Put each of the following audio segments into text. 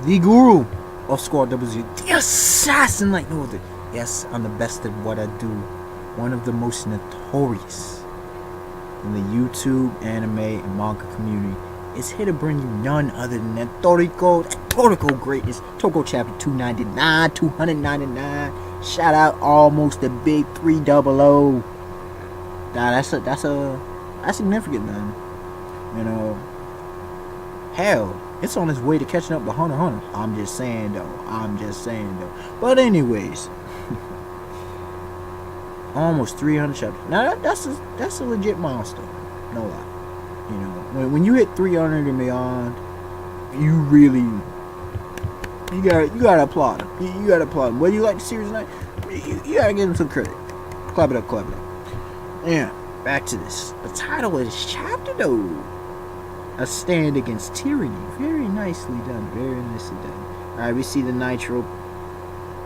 the guru of Squad WZ, the assassin like no other. Yes, I'm the best at what I do. One of the most notorious in the YouTube, anime, and manga community is here to bring you none other than that Toriko greatness. Toriko chapter 299, 299. Shout out almost the big 300. Nah, that's significant, man. You know, hell, it's on its way to catching up to Hunter x Hunter. I'm just saying though. But anyways, almost 300 chapters. Now that's a legit milestone. No lie. You know, when you hit 300 and beyond, you really you gotta applaud him. You gotta applaud him. Whether you like the series or not, you gotta give him some credit. Clap it up. Yeah, back to this. The title of this chapter though. A stand against tyranny. Very nicely done. Alright, we see the Nitro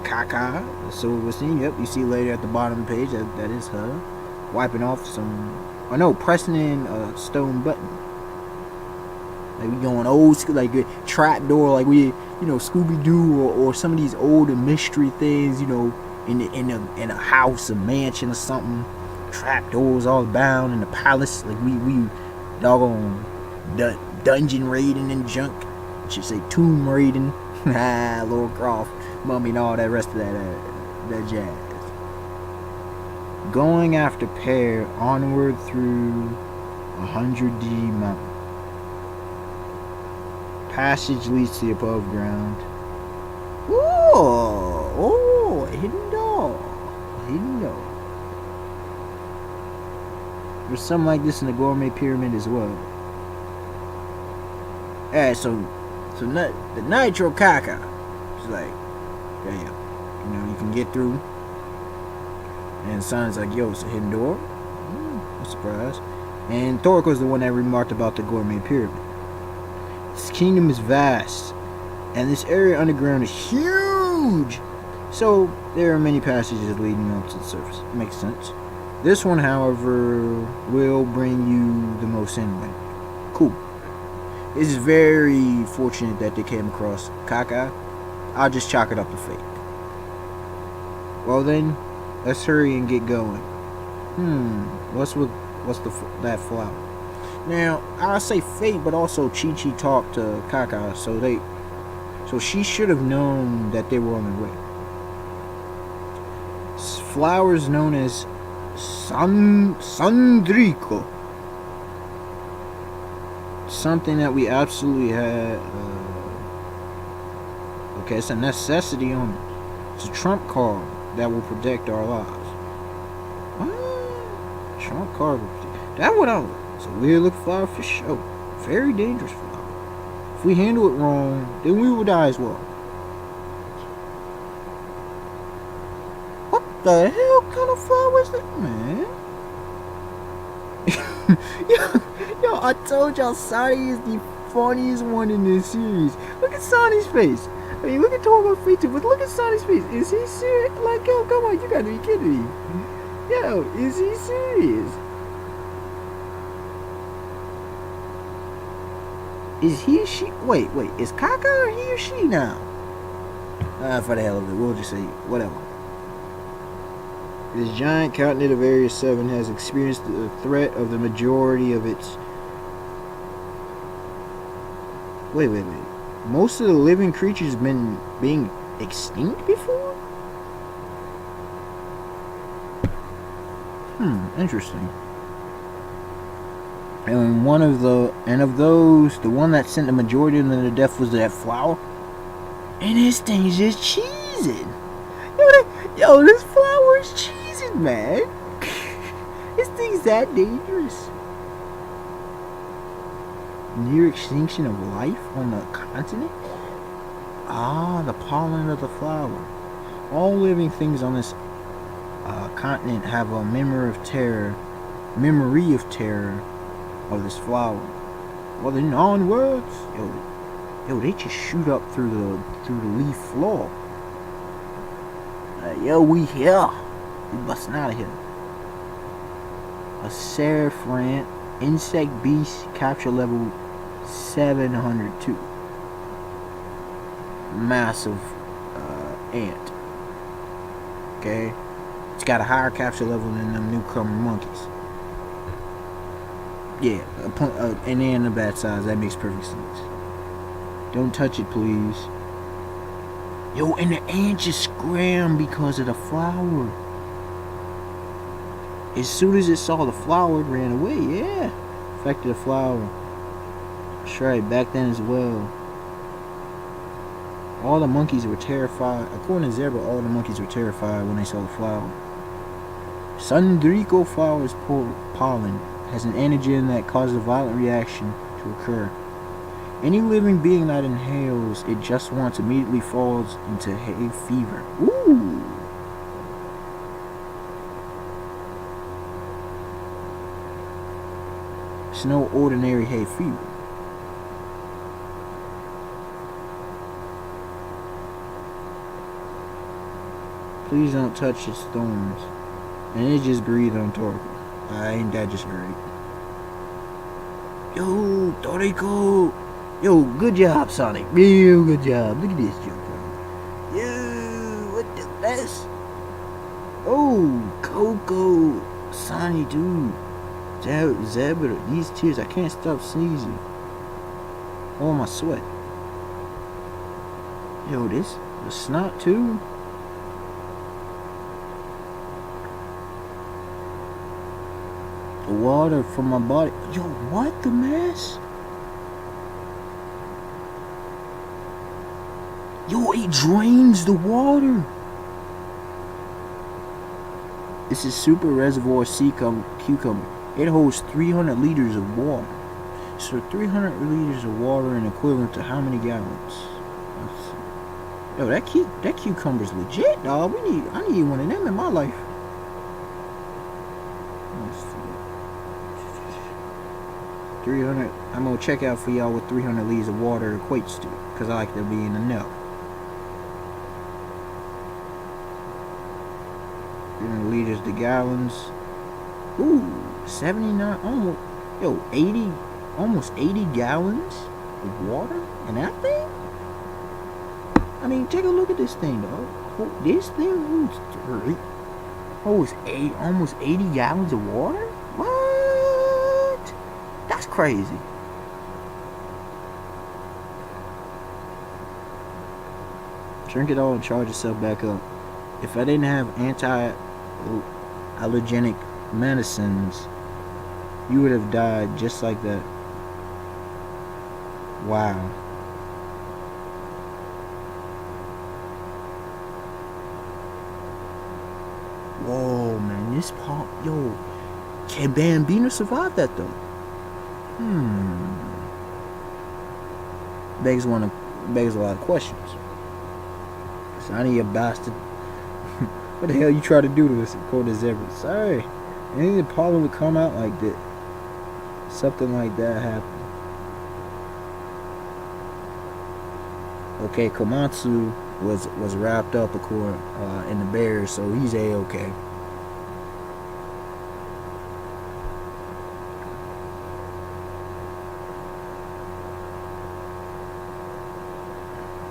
Kaka, the silver scene. Yep, you see later at the bottom of the page that is her wiping off some. Oh no, pressing in a stone button. Like we going old school, like a trap door, like we, Scooby Doo or some of these older mystery things, in a house, a mansion or something. Trap doors all bound in the palace, like we doggone dungeon raiding and junk. I should say tomb raiding. Lord Croft, Mummy, and all that rest of that jazz. Going after Pear onward through 100D Mountain. Passage leads to the above ground. Oh, hidden door. There's something like this in the Gourmet Pyramid as well. Alright, so the Nitro Kaka. It's like, you can get through. And Son's like, yo, it's a hidden door. I'm surprised. And Toriko's the one that remarked about the Gourmet Pyramid. This kingdom is vast, and this area underground is huge. So there are many passages leading up to the surface. Makes sense. This one, however, will bring you the most inland. Cool. It's very fortunate that they came across Kaka. I'll just chalk it up to fate. Well then, let's hurry and get going. What's that flower? Now, I'll say fate, but also Chi-Chi talked to Kaka, so she should have known that they were on their way. Flowers known as Toriko. Something that we absolutely had. Okay, it's a necessity on it. It's a trump card that will protect our lives. What? Trump card. That what I. It's a weird looking flower for sure. Very dangerous flower. If we handle it wrong, then we will die as well. What the hell kind of flower is that, man? Yo, I told y'all Sonny is the funniest one in this series. Look at Sonny's face. I mean, look at Toriko's face too, but look at Sonny's face. Is he serious? Like, yo, come on, you gotta be kidding me. Yo, is he serious? Is he or she? Wait, is Kaka or he or she now? For the hell of it, we'll just say whatever. This giant continent of Area 7 has experienced the threat of the majority of its... Wait. Most of the living creatures been being extinct before? Interesting. And of those, the one that sent the majority of them to death was that flower. And this thing's just cheesing. Yo, this flower is cheesing, man. This thing's that dangerous. Near extinction of life on the continent? The pollen of the flower. All living things on this continent have a memory of terror of this flower. Well, then onwards, yo, they just shoot up through the leaf floor. Yo, we here. We busting out of here. A Seraphrant insect beast capture level 702. massive ant. Okay, it's got a higher capture level than them newcomer monkeys. Yeah, and they're in the bad size. That makes perfect sense. Don't touch it, please. Yo, and the ant just scrammed because of the flower. As soon as it saw the flower, it ran away. Yeah, affected the flower. That's right, back then as well. All the monkeys were terrified. According to Zebra, all the monkeys were terrified when they saw the flower. Toriko flower's pollen has an antigen that causes a violent reaction to occur. Any living being that inhales it just once immediately falls into hay fever. Ooh! It's no ordinary hay fever. Please don't touch its thorns. And it just breathed on Toriko. Ain't that just great? Yo, Toriko! Yo, good job, Sonic. Real good job. Look at this joker. Yo, what the best? Oh, Coco. Sonic, dude. Zebra, these tears, I can't stop sneezing. Oh, my sweat. Yo, this, the snot too? The water from my body. Yo, what the mess? Yo, it drains the water. This is Super Reservoir Sea Cucumber. It holds 300 liters of water. So 300 liters of water is equivalent to how many gallons? Yo, that cucumber's legit, dog. I need one of them in my life. 300. I'm gonna check out for y'all what 300 liters of water equates to, because I like to be in the know. 300 liters to gallons. Ooh, 79. Almost, yo, 80. Almost 80 gallons of water in that thing. I mean, take a look at this thing, dog. This thing holds almost 80 gallons of water. What? That's crazy. Drink it all and charge yourself back up. If I didn't have anti-allergenic medicines, you would have died just like that. Wow. Whoa, man, this part, yo, can Bambino survive that though? Begs a lot of questions. So I need a bastard. What the hell you try to do to us? According to Zebra. Sorry. Any of the pollen would come out like that. Something like that happened. Okay, Komatsu was wrapped up in the bears, so he's A-okay.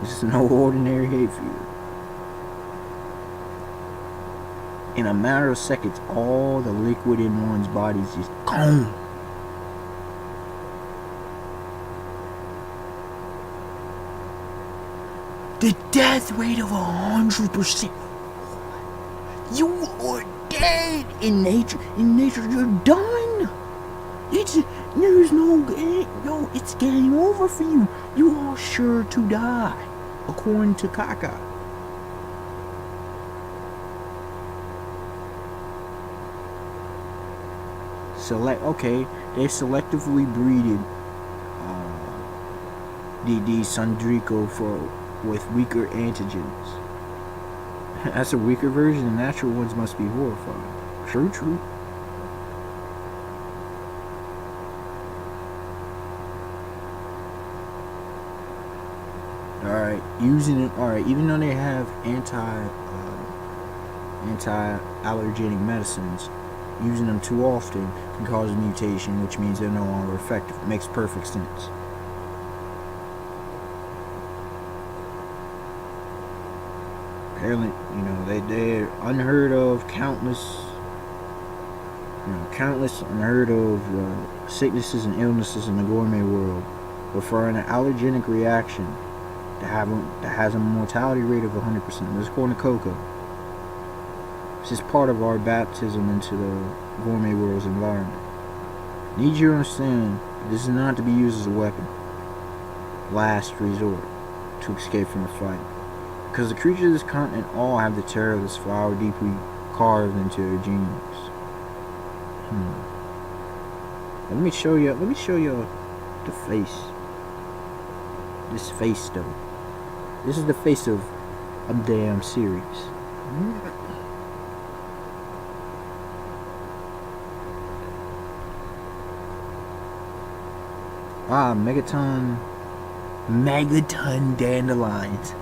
This is no ordinary hay fever. In a matter of seconds, all the liquid in one's body is just gone. The death rate of 100%. You are dead in nature. In nature, you're done. There's no, it's game over for you. You are sure to die, according to Kaka. Okay, they selectively breeded the Sandrico with weaker antigens. That's a weaker version. The natural ones must be horrifying. True. Alright, even though they have anti-allergenic medicines, using them too often can cause a mutation, which means they're no longer effective. It makes perfect sense. Apparently, they're unheard of, countless, countless unheard of sicknesses and illnesses in the gourmet world. But for an allergenic reaction that has a mortality rate of 100%, this is according to Coco. This is part of our baptism into the gourmet world's environment. Need you to understand, this is not to be used as a weapon. Last resort to escape from the fight. Because the creatures of this continent all have the terror of this flower deeply carved into their genes. Let me show you the face. This face though. This is the face of a damn series. Megaton dandelions.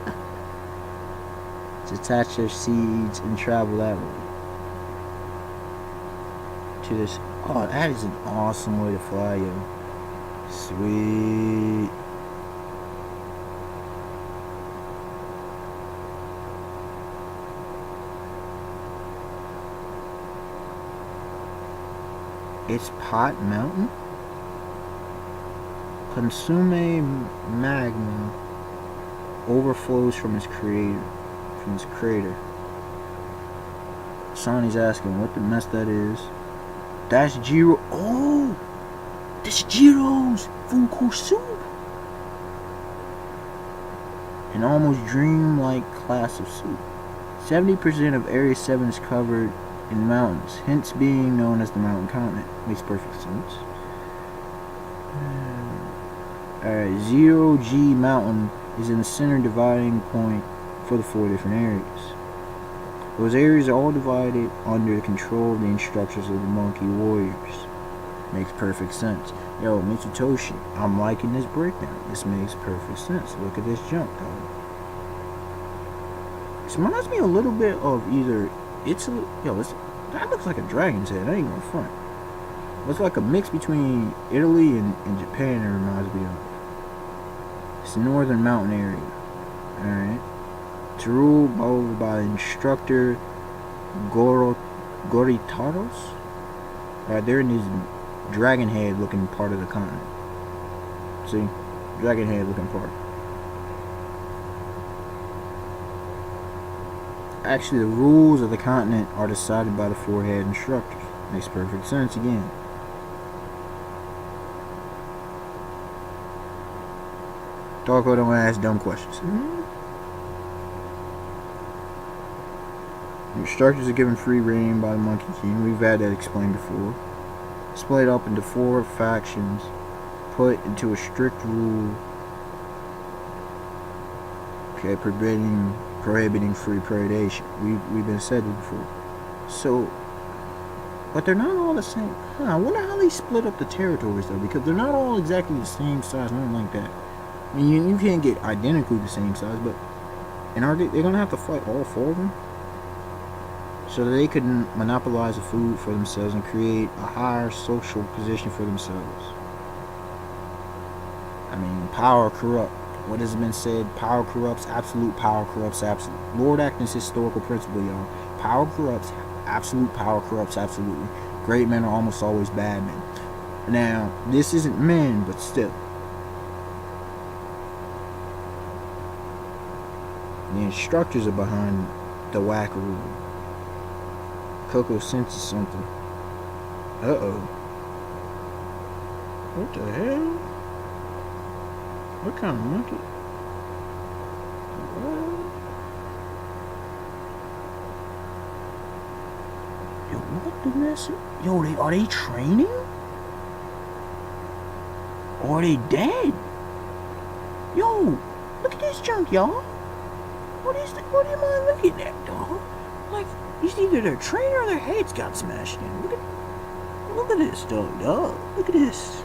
To attach their seeds and travel that way. To this. Oh, that is an awesome way to fly, yo. Sweet. It's Pot Mountain? Consume magma overflows from its crater. Sonny's asking what the mess that is. That's Jiro. Oh, that's Jiro's Funko soup. An almost dream-like class of soup. 70% of Area 7 is covered in mountains, hence being known as the mountain continent. Makes perfect sense. Alright, 0G Mountain is in the center dividing point for the 4 different areas. Those areas are all divided under the control of the instructors of the monkey warriors. Makes perfect sense. Yo, Mitsutoshi, I'm liking this breakdown. This makes perfect sense. Look at this jump, dog. This reminds me a little bit of either Italy. Yo, that looks like a dragon's head. I ain't gonna front. Looks like a mix between Italy and Japan. It reminds me of. It's the northern mountain area. Alright. It's ruled over by instructor Goritaros. Alright, they're in this dragon head looking part of the continent. See? Dragon head looking part. Actually, the rules of the continent are decided by the 4 head instructors. Makes perfect sense again. Toriko don't ask dumb questions. The instructors are given free reign by the Monkey King. We've had that explained before. Split up into 4 factions, put into a strict rule. Okay, prohibiting free predation. We've been said it before. So, but they're not all the same. I wonder how they split up the territories though, because they're not all exactly the same size, nothing like that. I mean, you can't get identically the same size, but they're gonna have to fight all 4 of them, so that they could monopolize the food for themselves and create a higher social position for themselves. I mean, power corrupt. What has been said? Power corrupts. Absolute power corrupts absolute. Lord Acton's historical principle, y'all. Power corrupts. Absolute power corrupts absolutely. Great men are almost always bad men. Now, this isn't men, but still. The instructors are behind the wackaroo. Coco senses something. Uh-oh. What the hell? What kind of monkey? What? Yo, what the mess? Yo, are they training? Or are they dead? Yo, look at this junk, y'all. What am I looking at, dog? Like, it's either their trainer or their heads got smashed in. Look at this, dog. Look at this.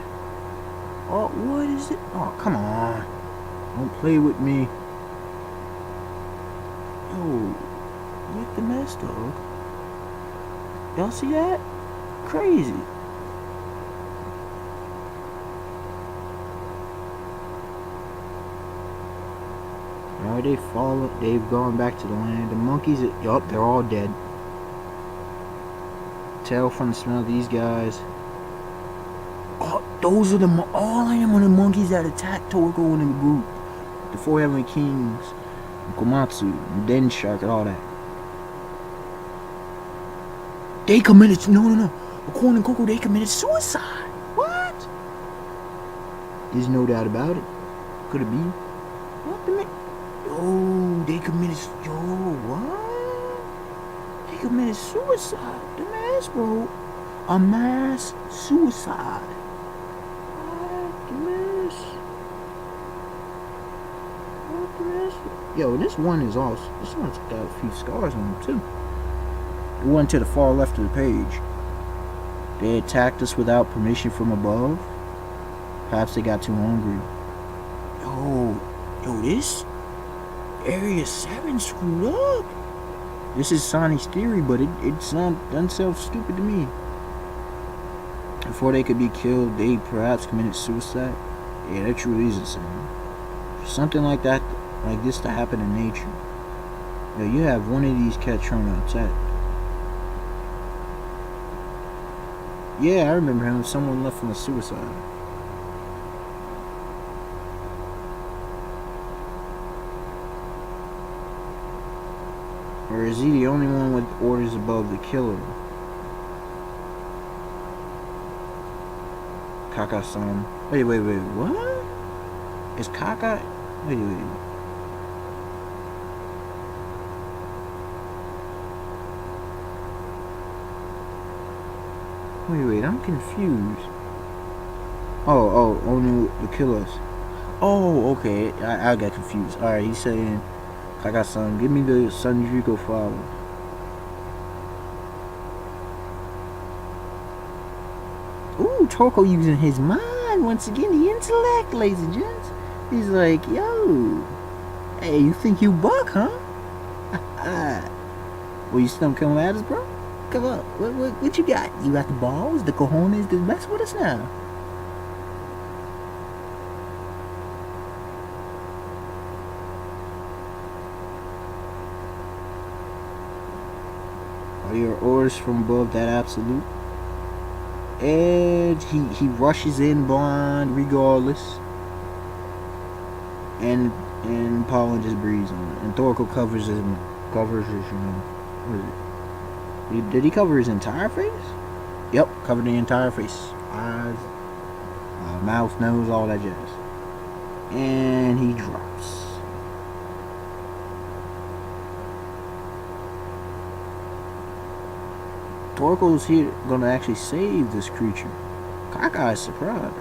Oh, what is it? Oh, come on. Don't play with me. Yo, look at the mess, dog. Y'all see that? Crazy. Alright, they've gone back to the land. The monkeys, yup, they're all dead. Tell from the smell of these guys. Oh, those are all I am on the monkeys that attacked Toriko in the group. The four heavenly kings, Komatsu, and Den Shark, and all that. They committed, no. According to Coco, they committed suicide. What? There's no doubt about it. Could it be? What the man? Yo, they committed, what? They committed suicide. The mass, bro. A mass suicide. What the mass? What the mass? Yo, this one is awesome. This one's got a few scars on him, too. The one to the far left of the page. They attacked us without permission from above. Perhaps they got too hungry. Yo, this Area 7 screwed up. This is Sonny's theory, but it doesn't sound stupid to me. Before they could be killed, they perhaps committed suicide. Yeah, that truly is insane. Something like that, like this to happen in nature. Yo, you have one of these cats trying to attack. Yeah, I remember him. Someone left from a suicide. Or is he the only one with orders above the killer? Kaka-san. Wait, what? Is Kaka... Wait. Wait, I'm confused. Oh, only the killers. Oh, okay. I got confused. Alright, he's saying, Kaka-san, give me the Sanjiko flower. Ooh, Toriko using his mind once again, the intellect, ladies and gents. He's like, yo, hey, you think you buck, huh? Well, you still coming at us, bro? Come on, what you got? You got the balls, the cojones to mess with us now? Are your orders from above that absolute? And he rushes in blind regardless. And Pollen just breathes on it. And Toriko covers his, what is it? Did he cover his entire face? Yep, covered the entire face. Eyes, mouth, nose, all that jazz. And he drops. Toriko's here gonna actually save this creature. Kaka is surprised.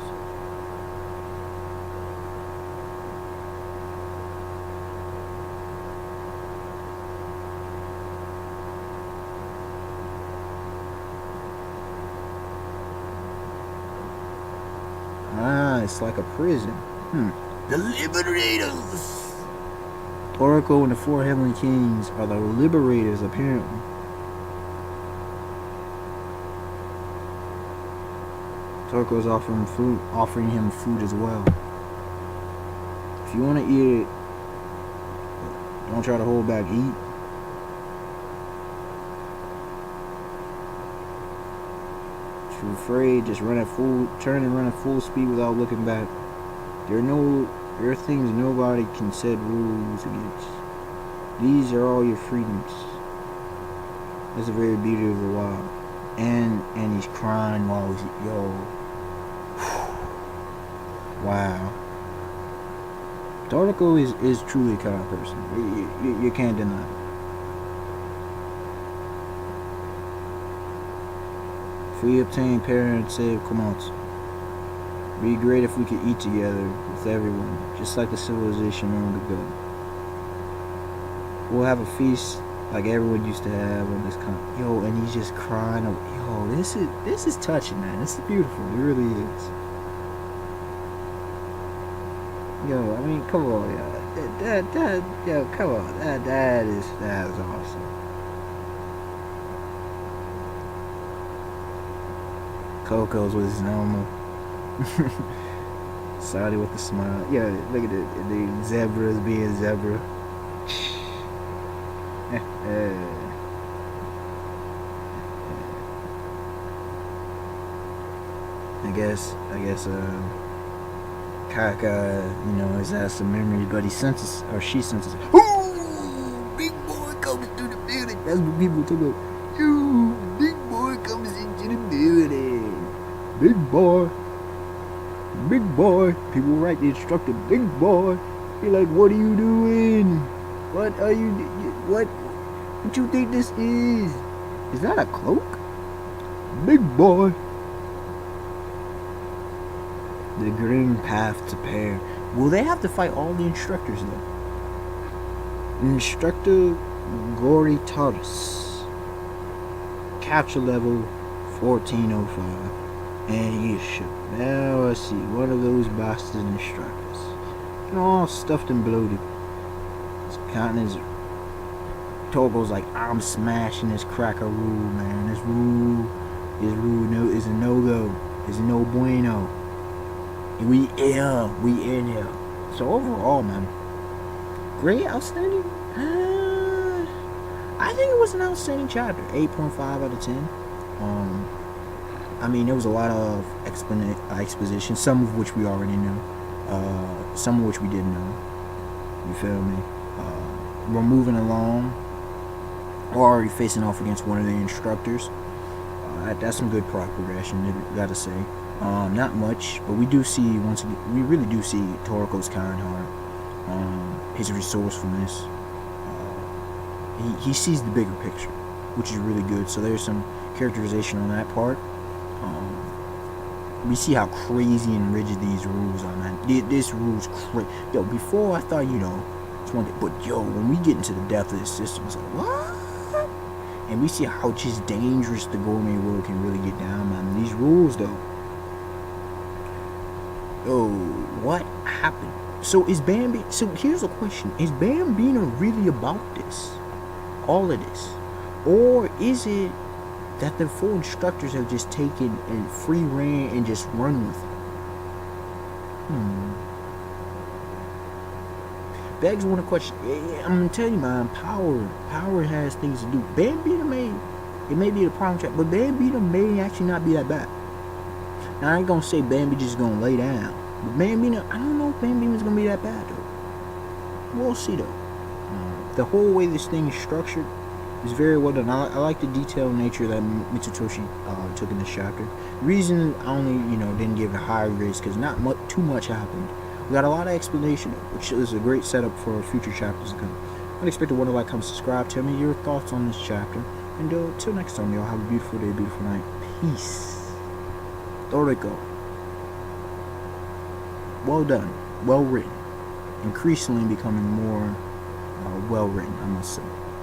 It's like a prison. The Liberators! Toriko and the four Heavenly Kings are the Liberators, apparently. Toriko's offering him food as well. If you want to eat it, don't try to hold back. Eat. If you're afraid, just turn and run at full speed without looking back. There are things nobody can set rules against. These are all your freedoms. That's the very beauty of the wild. And he's crying while he's, wow. Toriko is truly a kind of person. You can't deny it. If we obtain parents save Komatsu, it'd be great if we could eat together with everyone, just like the civilization long ago. We'll have a feast like everyone used to have on this continent. Yo, and he's just crying. Yo, this is touching, man. This is beautiful. It really is. Yo, I mean, come on, yo. Come on. That is awesome. Coco's with his normal. Saudi with the smile. Yeah, look at the zebras being zebra. I guess, Kaka, has had some memories, but he senses, or she senses, ooh, big boy comes through the building. That's what people talk about. Ooh, big boy comes into the building. Big boy. Big boy. People write the instructor, big boy. You're like, what are you doing? What are you, what you think this is? Is that a cloak? Big boy. The green path to pair. Will they have to fight all the instructors though? Instructor Gory Taurus. Capture level 1405. And you should. Now I see one of those bastard instructors. All stuffed and bloated. His countenance. Toriko's like, I'm smashing this cracker rule, man. This rule is a no-go. It's a no bueno. We in here. So overall, man, great, outstanding. I think it was an outstanding chapter. 8.5 out of 10. I mean, there was a lot of exposition, some of which we already knew, some of which we didn't know. You feel me? We're moving along. We're already facing off against one of the instructors. That's some good progression, gotta say. Not much, but we do see we really do see Toriko's kind heart, his resourcefulness. He sees the bigger picture, which is really good. So there's some characterization on that part. We see how crazy and rigid these rules are, man. This rule's crazy. Yo, before I thought, it's one thing, but yo, when we get into the depth of this system, it's like, what? And we see how just dangerous the gourmet world can really get down, man. These rules, though. Oh, what happened? So here's a question. Is Bambino really about this? All of this? Or is it that the four instructors have just taken and free ran and just run with it? Begs one question. I'm gonna tell you, man, power has things to do. Bambino may be the problem track, but Bambino may actually not be that bad. Now, I ain't gonna say Bambi just gonna lay down. But Bambino, I don't know if Bambino's gonna be that bad, though. We'll see, though. The whole way this thing is structured is very well done. I like the detailed nature that Mitsutoshi took in this chapter. The reason I only, didn't give it a high grades because not too much happened. We got a lot of explanation, which is a great setup for future chapters to come. Unexpected Wonder, like, come subscribe. Tell me your thoughts on this chapter. And till next time, y'all, have a beautiful day, beautiful night. Peace. Toriko. Well done, well written, increasingly becoming more well written, I must say.